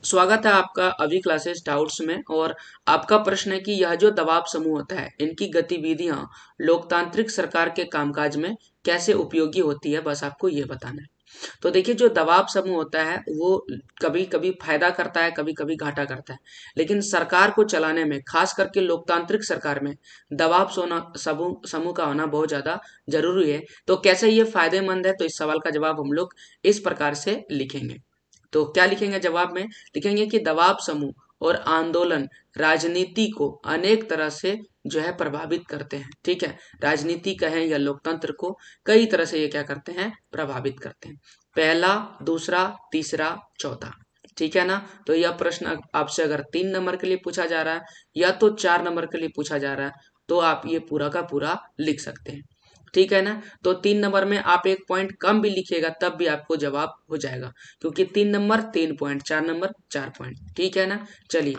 स्वागत है आपका अभी क्लासेस डाउट्स में। और आपका प्रश्न है कि यह जो दबाव समूह होता है इनकी गतिविधियां लोकतांत्रिक सरकार के कामकाज में कैसे उपयोगी होती है, बस आपको ये बताना है। तो देखिए, जो दबाव समूह होता है वो कभी कभी फायदा करता है, कभी कभी घाटा करता है। लेकिन सरकार को चलाने में, खास करके लोकतांत्रिक सरकार में, दबाव सोना समूह समूह का होना बहुत ज्यादा जरूरी है। तो कैसे ये फायदेमंद है, तो इस सवाल का जवाब हम लोग इस प्रकार से लिखेंगे। तो क्या लिखेंगे जवाब में? लिखेंगे कि दबाव समूह और आंदोलन राजनीति को अनेक तरह से जो है प्रभावित करते हैं। ठीक है, राजनीति कहें या लोकतंत्र को कई तरह से ये क्या करते हैं, प्रभावित करते हैं। पहला, दूसरा, तीसरा, चौथा। ठीक है ना। तो यह प्रश्न आपसे अगर 3 नंबर के लिए पूछा जा रहा है या तो 4 नंबर के लिए पूछा जा रहा है, तो आप ये पूरा का पूरा लिख सकते हैं। ठीक है ना। तो 3 नंबर में आप एक पॉइंट कम भी लिखिएगा तब भी आपको जवाब हो जाएगा, क्योंकि 3 नंबर 3 पॉइंट, 4 नंबर 4 पॉइंट। ठीक है ना। चलिए,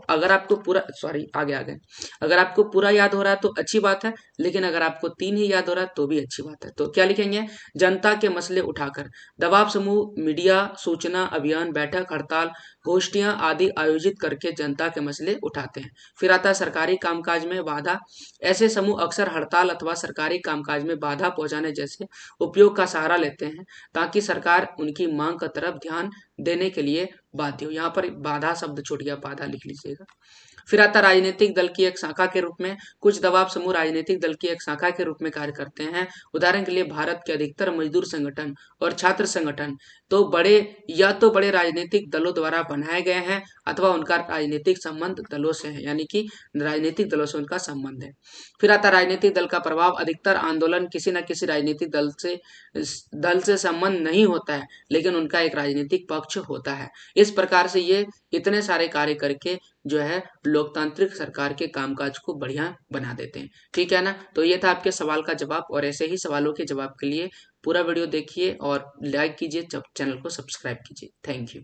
अगर आपको पूरा, सॉरी आगे आ गए, अगर आपको पूरा याद हो रहा है तो अच्छी बात है, लेकिन अगर आपको 3 ही याद हो रहा है तो भी अच्छी बात है। तो क्या लिखेंगे? जनता के मसले उठाकर दबाव समूह मीडिया, सूचना अभियान, बैठक, हड़ताल, गोष्ठियां आदि आयोजित करके जनता के मसले उठाते हैं। फिर आता है सरकारी कामकाज में बाधा। ऐसे समूह अक्सर हड़ताल अथवा सरकारी कामकाज में बाधा पहुंचाने जैसे उपयोग का सहारा लेते हैं, ताकि सरकार उनकी मांग की तरफ ध्यान देने के लिए बाध्य हो। यहाँ पर बाधा शब्द छूट गया, बाधा लिख लीजिएगा। फिर आता राजनीतिक दल की एक शाखा के रूप में। कुछ दबाव समूह राजनीतिक दल की एक शाखा के रूप में कार्य करते हैं। उदाहरण के लिए भारत के अधिकतर मजदूर संगठन और छात्र संगठन तो बड़े राजनीतिक दलों द्वारा बनाए गए हैं, अथवा उनका राजनीतिक संबंध दलों से है, यानी कि राजनीतिक दलों से उनका संबंध है। फिर आता राजनीतिक दल का प्रभाव। अधिकतर आंदोलन किसी न किसी राजनीतिक दल से संबंध नहीं होता है, लेकिन उनका एक राजनीतिक पक्ष होता है। इस प्रकार से ये इतने सारे कार्य करके जो है लोकतांत्रिक सरकार के कामकाज को बढ़िया बना देते हैं। ठीक है ना। तो ये था आपके सवाल का जवाब, और ऐसे ही सवालों के जवाब के लिए पूरा वीडियो देखिए और लाइक कीजिए, चैनल को सब्सक्राइब कीजिए। Thank you.